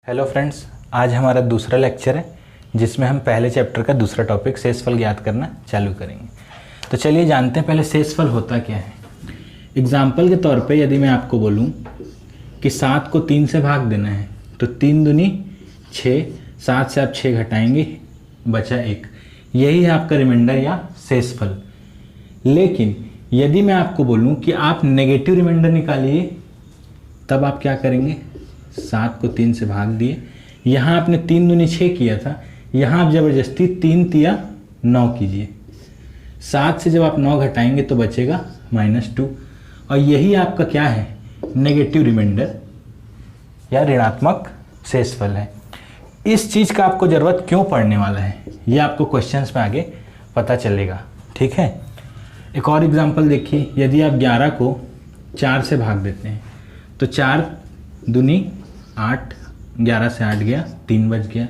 Hello friends, आज हमारा दूसरा लेक्चर है जिसमें हम पहले चैप्टर का दूसरा टॉपिक शेषफल ज्ञात करना चालू करेंगे। तो चलिए जानते हैं पहले शेषफल होता क्या है। एग्जाम्पल के तौर पे यदि मैं आपको बोलूं कि 7 को 3 से भाग देना है तो 3 दूनी 6, 7 से आप 6 घटाएंगे, बचा 1। यही है आपका रिमाइंडर या शेषफल। लेकिन यदि मैं आपको बोलूँ कि आप नेगेटिव रिमाइंडर निकालिए, तब आप क्या करेंगे? 7 को 3 से भाग दिए, यहाँ आपने 3 दूनी 6 किया था, यहाँ आप ज़बरदस्ती 3 तिया 9 कीजिए। 7 से जब आप 9 घटाएंगे तो बचेगा -2, और यही आपका क्या है? नेगेटिव रिमाइंडर या ऋणात्मक शेषफल है। इस चीज़ का आपको ज़रूरत क्यों पड़ने वाला है, ये आपको क्वेश्चंस में आगे पता चलेगा। ठीक है, एक और एग्जाम्पल देखिए। यदि आप 11 को 4 से भाग देते हैं तो 4 दूनी 8, 11 से 8 गया, 3 बच गया।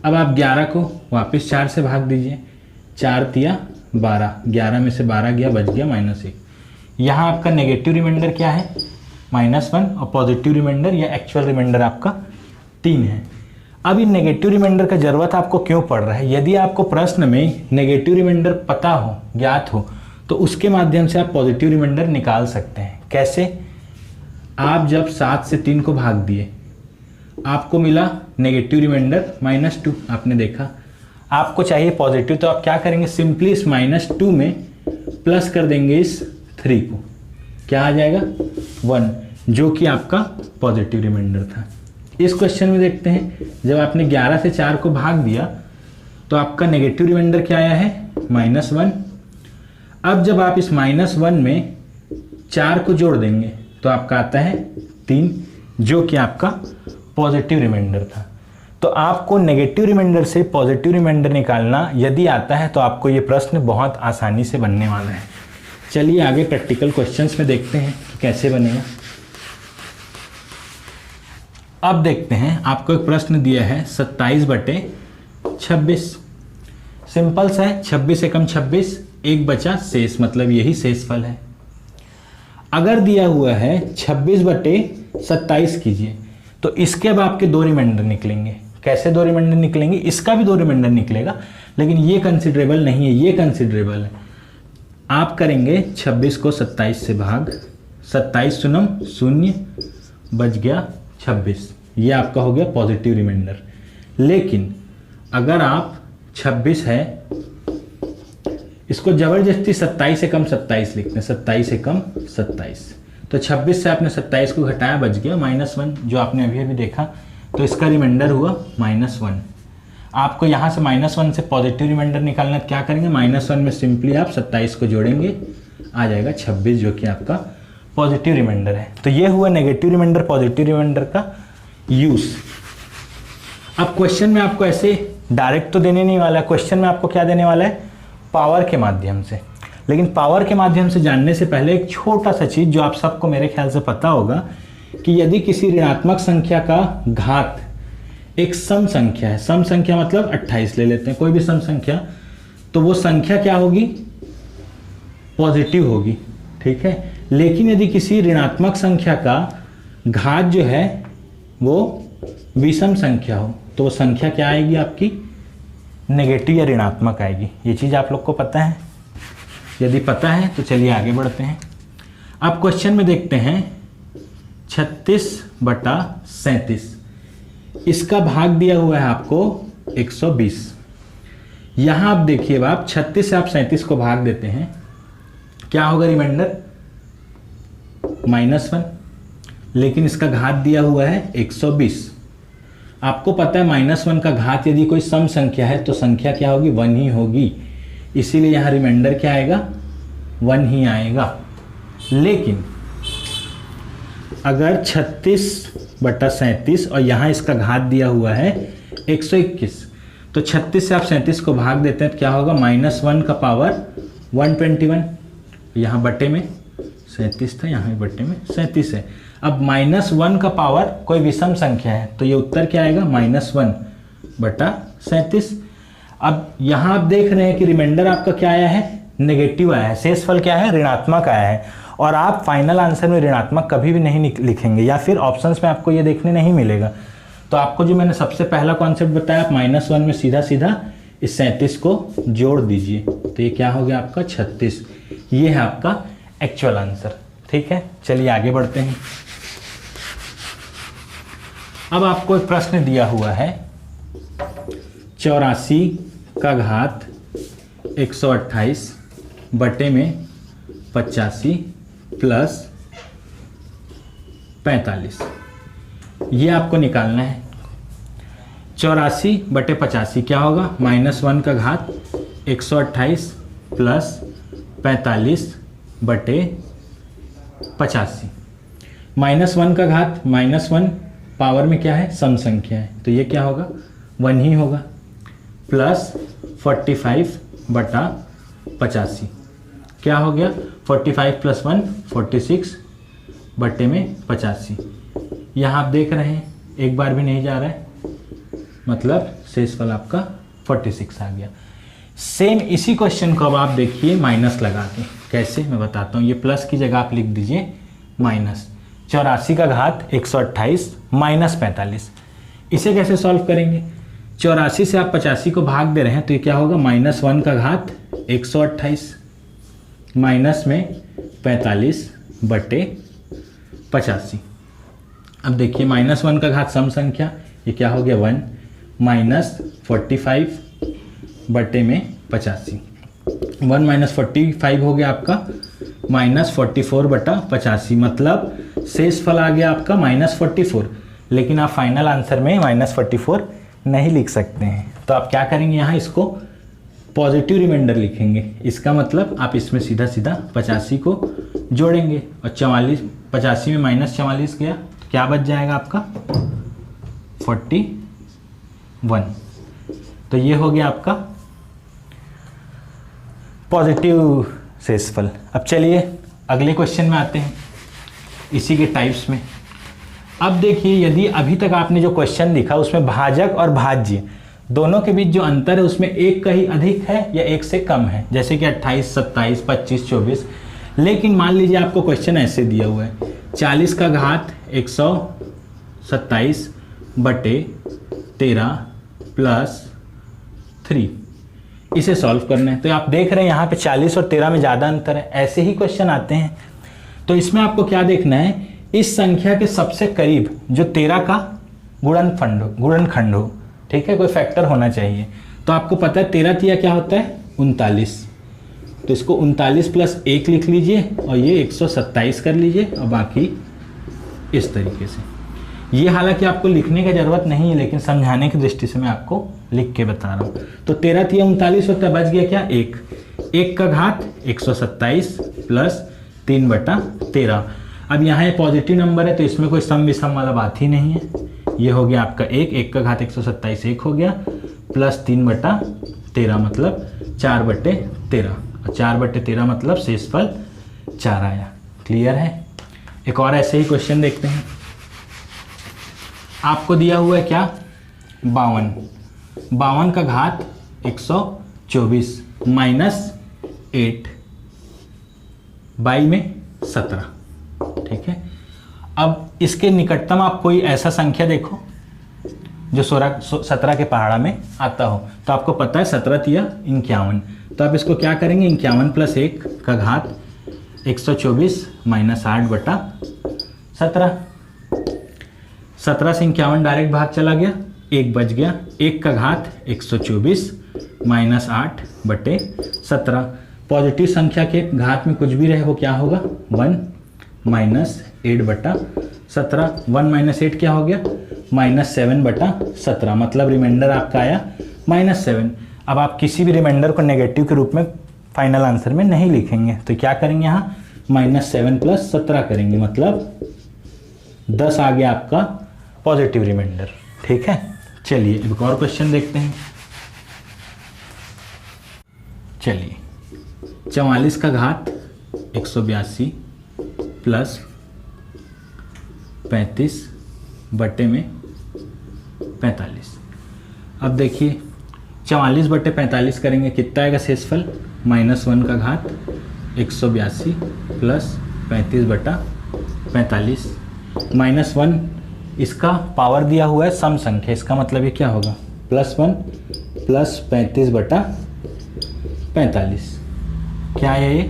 अब आप 11 को वापस 4 से भाग दीजिए, 4 तिया 12, 11 में से 12 गया, बच गया -1। यहाँ आपका नेगेटिव रिमाइंडर क्या है? -1, और पॉजिटिव रिमाइंडर या एक्चुअल रिमाइंडर आपका 3 है। अब ये नेगेटिव रिमाइंडर का ज़रूरत आपको क्यों पड़ रहा है? यदि आपको प्रश्न में नेगेटिव रिमाइंडर पता हो, ज्ञात हो, तो उसके माध्यम से आप पॉजिटिव रिमाइंडर निकाल सकते हैं। कैसे? आप जब 7 से 3 को भाग दिए, आपको मिला नेगेटिव रिमाइंडर -2। आपने देखा आपको चाहिए पॉजिटिव, तो आप क्या करेंगे? सिंपली इस -2 में प्लस कर देंगे इस 3 को, क्या आ जाएगा? 1, जो कि आपका पॉजिटिव रिमाइंडर था। इस क्वेश्चन में देखते हैं, जब आपने 11 से 4 को भाग दिया तो आपका नेगेटिव रिमाइंडर क्या आया है? -1। अब जब आप इस -1 में 4 को जोड़ देंगे तो आपका आता है 3, जो कि आपका पॉजिटिव रिमाइंडर था। तो आपको नेगेटिव रिमाइंडर से पॉजिटिव रिमाइंडर निकालना यदि आता है तो आपको ये प्रश्न बहुत आसानी से बनने वाला है। चलिए आगे प्रैक्टिकल क्वेश्चंस में देखते हैं कि कैसे बनेगा। अब देखते हैं, आपको एक प्रश्न दिया है 27/26। सिंपल सा है, 26 एकम 26, 1 बचा शेष, मतलब यही शेषफल है। अगर दिया हुआ है 26/27 कीजिए, तो इसके अब आपके 2 रिमाइंडर निकलेंगे। कैसे 2 रिमाइंडर निकलेंगे? इसका भी 2 रिमाइंडर निकलेगा, लेकिन ये कंसिडरेबल नहीं है, ये कंसिडरेबल है। आप करेंगे 26 को 27 से भाग, 27 शून्यम 0, बच गया 26। ये आपका हो गया पॉजिटिव रिमाइंडर। लेकिन अगर आप 26 है, इसको जबरदस्ती 27 एकम 27 लिखते हैं, 27 एकम 27, तो 26 से आपने 27 को घटाया, बच गया -1, जो आपने अभी अभी देखा। तो इसका रिमाइंडर हुआ -1। आपको यहाँ से -1 से पॉजिटिव रिमाइंडर निकालना, क्या करेंगे? -1 में सिंपली आप 27 को जोड़ेंगे, आ जाएगा 26, जो कि आपका पॉजिटिव रिमाइंडर है। तो ये हुआ नेगेटिव रिमाइंडर पॉजिटिव रिमाइंडर का यूज। अब क्वेश्चन में आपको ऐसे डायरेक्ट तो देने नहीं वाला है, क्वेश्चन में आपको क्या देने वाला है? पावर के माध्यम से। लेकिन पावर के माध्यम से जानने से पहले एक छोटा सा चीज़ जो आप सबको मेरे ख्याल से पता होगा कि यदि किसी ऋणात्मक संख्या का घात एक सम संख्या है, सम संख्या मतलब 28 ले लेते हैं, कोई भी सम संख्या, तो वो संख्या क्या होगी? पॉजिटिव होगी। ठीक है, लेकिन यदि किसी ऋणात्मक संख्या का घात जो है वो विषम संख्या हो, तो वो संख्या क्या आएगी? आपकी नेगेटिव या ऋणात्मक आएगी। ये चीज़ आप लोग को पता है? यदि पता है तो चलिए आगे बढ़ते हैं। अब क्वेश्चन में देखते हैं 36/37, इसका भाग दिया हुआ है आपको 120। यहाँ आप देखिए, आप 36 से आप 37 को भाग देते हैं, क्या होगा रिमाइंडर? -1, लेकिन इसका घात दिया हुआ है 120। आपको पता है -1 का घात यदि कोई सम संख्या है तो संख्या क्या होगी? 1 ही होगी, इसीलिए यहाँ रिमाइंडर क्या आएगा? 1 ही आएगा। लेकिन अगर 36/37 और यहाँ इसका घात दिया हुआ है 121, तो 36 से आप 37 को भाग देते हैं तो क्या होगा? -1 का पावर 121, यहाँ बटे में 37 था, यहाँ बटे में 37 है। अब -1 का पावर कोई विषम संख्या है, तो ये उत्तर क्या आएगा? -1/37। अब यहाँ आप देख रहे हैं कि रिमाइंडर आपका क्या आया है? नेगेटिव आया है। शेषफल क्या है? ऋणात्मक आया है। और आप फाइनल आंसर में ऋणात्मक कभी भी नहीं लिखेंगे, या फिर ऑप्शंस में आपको ये देखने नहीं मिलेगा। तो आपको जो मैंने सबसे पहला कॉन्सेप्ट बताया, आप -1 में सीधा सीधा इस 37 को जोड़ दीजिए, तो ये क्या हो गया आपका 36। ये है आपका एक्चुअल आंसर। ठीक है, चलिए आगे बढ़ते हैं। अब आपको एक प्रश्न दिया हुआ है 84 का घात 128 बटे में 85 प्लस 45, ये आपको निकालना है। 84 बटे 85 क्या होगा, -1 का घात 128 प्लस 45 बटे 85। -1 का घात, -1 पावर में क्या है, सम संख्या है, तो ये क्या होगा 1 ही होगा, प्लस 45 बटा 85 क्या हो गया 45 प्लस 1 46 बटे में 85। यहाँ आप देख रहे हैं एक बार भी नहीं जा रहा है, मतलब शेषफल आपका 46 आ गया। सेम इसी क्वेश्चन को अब आप देखिए माइनस लगा के, कैसे मैं बताता हूँ। ये प्लस की जगह आप लिख दीजिए माइनस। 84 का घात 128 माइनस 45, इसे कैसे सॉल्व करेंगे। 84 से आप 85 को भाग दे रहे हैं, तो ये क्या होगा -1 का घात 128 माइनस में 45 बटे 85। अब देखिए -1 का घात सम संख्या, ये क्या हो गया 1 माइनस 45 बटे में 85। 1 माइनस 45 हो गया आपका -44 बटा 85, मतलब शेषफल आ गया आपका -44। लेकिन आप फाइनल आंसर में -44 नहीं लिख सकते हैं, तो आप क्या करेंगे, यहाँ इसको पॉजिटिव रिमाइंडर लिखेंगे। इसका मतलब आप इसमें सीधा सीधा 85 को जोड़ेंगे और 85 में -44 गया तो क्या बच जाएगा आपका 41। तो ये हो गया आपका पॉजिटिव शेषफल। अब चलिए अगले क्वेश्चन में आते हैं, इसी के टाइप्स में। अब देखिए, यदि अभी तक आपने जो क्वेश्चन लिखा उसमें भाजक और भाज्य दोनों के बीच जो अंतर है उसमें एक का ही अधिक है या एक से कम है, जैसे कि 28, 27, 25, 24। लेकिन मान लीजिए आपको क्वेश्चन ऐसे दिया हुआ है 40 का घात 127 बटे 13 प्लस 3, इसे सॉल्व करना है। तो आप देख रहे हैं यहाँ पे 40 और 13 में ज़्यादा अंतर है, ऐसे ही क्वेश्चन आते हैं। तो इसमें आपको क्या देखना है, इस संख्या के सबसे करीब जो 13 का गुणनखंड हो, ठीक है, कोई फैक्टर होना चाहिए। तो आपको पता है 13 तिया क्या होता है 39, तो इसको 39 प्लस 1 लिख लीजिए और ये 127 कर लीजिए और बाकी इस तरीके से। ये हालांकि आपको लिखने की ज़रूरत नहीं है, लेकिन समझाने की दृष्टि से मैं आपको लिख के बता रहा हूँ। तो 13 तिया 39 होता है, बच गया क्या 1 का घात 127 प्लस 3 बटा 13। अब यहाँ ये पॉजिटिव नंबर है तो इसमें कोई सम विषम वाला बात ही नहीं है। ये हो गया आपका 1 का घात 127 1 हो गया प्लस 3 बटा 13 मतलब 4 बटे 13, और 4 बटे 13 मतलब शेषफल 4 आया। क्लियर है। एक और ऐसे ही क्वेश्चन देखते हैं। आपको दिया हुआ है क्या 52 का घात 124 माइनस 8 22 में 17, ठीक है। अब इसके निकटतम आप कोई ऐसा संख्या देखो जो 17 के पहाड़ा में आता हो। तो आपको पता है 17 तिया 51, तो आप इसको क्या करेंगे 51 प्लस 1 का घात 124 माइनस 8 बटा 17। 17 से 51 डायरेक्ट भाग चला गया, 1 बच गया। 1 का घात 124 माइनस 8 बटे 17। पॉजिटिव संख्या के घात में कुछ भी रहे वो क्या होगा 1 माइनस 8 बटा 17। 1 माइनस 8 क्या हो गया -7 बटा 17, मतलब रिमाइंडर आपका आया -7। अब आप किसी भी रिमाइंडर को नेगेटिव के रूप में फाइनल आंसर में नहीं लिखेंगे, तो क्या करेंगे यहाँ -7 प्लस 17 करेंगे, मतलब 10 आ गया आपका पॉजिटिव रिमाइंडर। ठीक है, चलिए एक और क्वेश्चन देखते हैं। चलिए 44 का घात 182 प्लस 35 बटे में 45। अब देखिए 44 बटे 45 करेंगे, कितना आएगा शेषफल -1 का घात 182 प्लस 35 बटा 45। -1 इसका पावर दिया हुआ है सम संख्या, इसका मतलब ये क्या होगा +1 + 35/45, क्या है ये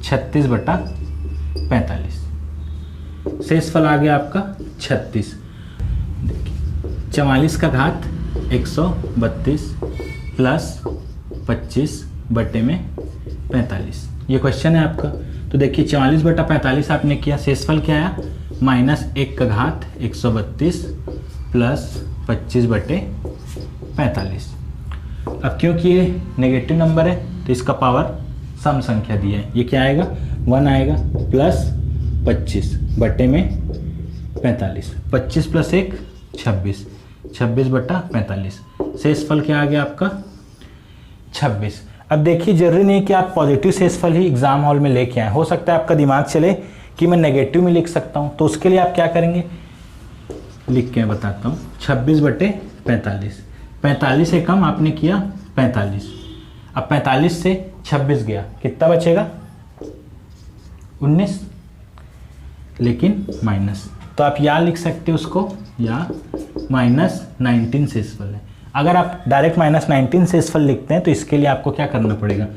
36/45। शेषफल आ गया आपका 36। देखिए 44 का घात 132 + 25/45, ये क्वेश्चन है आपका। तो देखिए 44/45 आपने किया, शेषफल क्या आया -1 का घात 132 + 25/45। अब क्योंकि ये नेगेटिव नंबर है तो इसका पावर सम संख्या दिया है, ये क्या आएगा 1 आएगा + 25/45, 25 + 1 26, 26/45। शेषफल क्या आ गया आपका 26। अब देखिए जरूरी नहीं कि आप पॉजिटिव शेषफल ही एग्जाम हॉल में लेके आए, हो सकता है आपका दिमाग चले कि मैं नेगेटिव में लिख सकता हूँ, तो उसके लिए आप क्या करेंगे लिख के मैं बताता हूँ। 26/45, 45 से कम आपने किया 45, अब 45 से 26 गया, कितना बचेगा 19, लेकिन माइनस, तो आप या लिख सकते हो उसको या -19 शेषफल है। अगर आप डायरेक्ट -19 शेषफल लिखते हैं तो इसके लिए आपको क्या करना पड़ेगा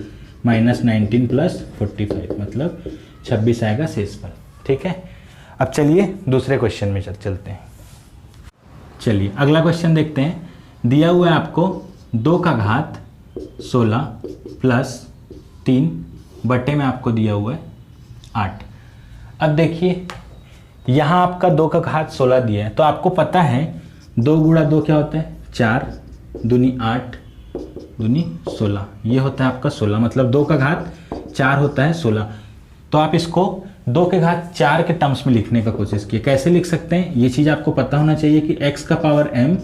-19 + 45 मतलब 26 आएगा शेषफल। ठीक है, अब चलिए दूसरे क्वेश्चन में चलते हैं। चलिए अगला क्वेश्चन देखते हैं। दिया हुआ है आपको 2 का घात 16 + 3 बटे में आपको दिया हुआ है 8। अब देखिए यहाँ आपका 2 का घात 16 दिया है, तो आपको पता है 2 × 2 क्या होता है 4, दूनी 8, दूनी 16, ये होता है आपका 16, मतलब 2 का घात 4 होता है 16। तो आप इसको 2 के घात 4 के टर्म्स में लिखने का कोशिश किए, कैसे लिख सकते हैं ये चीज़ आपको पता होना चाहिए कि x का पावर m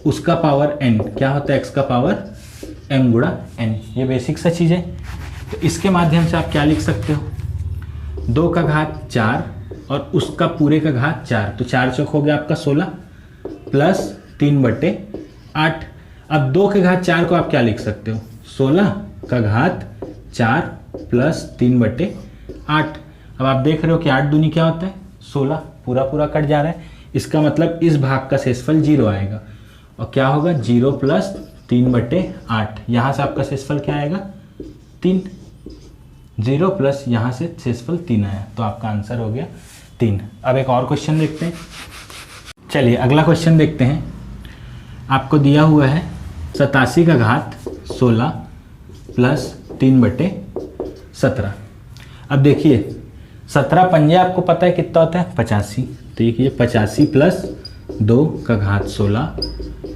उसका पावर n क्या होता है x का पावर m × n, ये बेसिक सा चीज़ है। तो इसके माध्यम से आप क्या लिख सकते हो 2 का घात 4 और उसका पूरे का घात 4, तो 4 चौक हो गया आपका 16 + 3/8। अब 2 के घात 4 को आप क्या लिख सकते हो 16 का घात 4 + 3/8। अब आप देख रहे हो कि 8 दूनी क्या होता है 16, पूरा पूरा कट जा रहा है, इसका मतलब इस भाग का शेषफल 0 आएगा, और क्या होगा 0 + 3/8, यहाँ से आपका शेषफल क्या आएगा 3, 0 प्लस यहाँ से शेषफल 3 आया, तो आपका आंसर हो गया 3। अब एक और क्वेश्चन देखते हैं। चलिए अगला क्वेश्चन देखते हैं। आपको दिया हुआ है 87 का घात 16 + 3/17। अब देखिए 17 पंजे आपको पता है कितना होता है 85, तो ये 85 + 2 का घात 16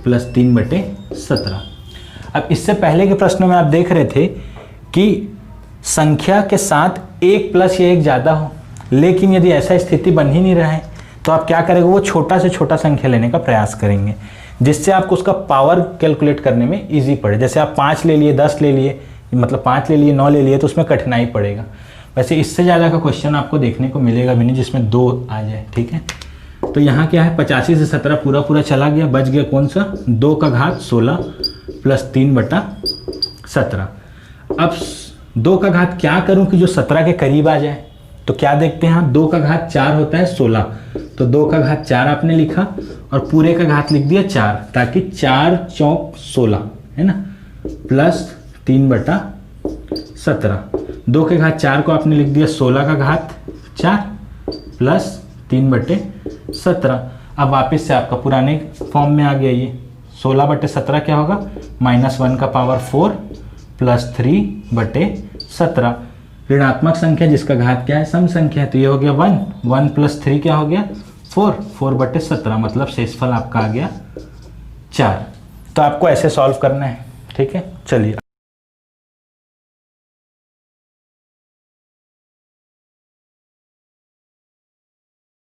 + 3/17। अब इससे पहले के प्रश्नों में आप देख रहे थे कि संख्या के साथ 1 + या 1 ज़्यादा हो, लेकिन यदि ऐसा स्थिति बन ही नहीं रहा है तो आप क्या करेंगे वो छोटा से छोटा संख्या लेने का प्रयास करेंगे, जिससे आपको उसका पावर कैलकुलेट करने में इजी पड़े। जैसे आप 5 ले लिए, 10 ले लिए, मतलब 5 ले लिए, 9 ले लिए, तो उसमें कठिनाई पड़ेगा। वैसे इससे ज़्यादा का क्वेश्चन आपको देखने को मिलेगा भी नहीं जिसमें 2 आ जाए। ठीक है, तो यहाँ क्या है 85 से 17 पूरा पूरा चला गया, बच गया कौन सा 2 का घात 16 + 3/17। अब 2 का घात क्या करूं कि जो 17 के करीब आ जाए, तो क्या देखते हैं आप 2 का घात 4 होता है 16, तो 2 का घात 4 आपने लिखा और पूरे का घात लिख दिया 4, ताकि 4 चौक 16 है ना, + 3/17। 2 के घात 4 को आपने लिख दिया 16 का घात 4 + 3/17। अब वापस से आपका पुराने फॉर्म में आ गया, ये 16/17 क्या होगा -1 का पावर 4 + 3/17। ऋणात्मक संख्या जिसका घात क्या है सम संख्या है, तो ये हो गया 1, 1 + 3 क्या हो गया 4, 4/17, मतलब शेषफल आपका आ गया 4। तो आपको ऐसे सॉल्व करना है। ठीक है, चलिए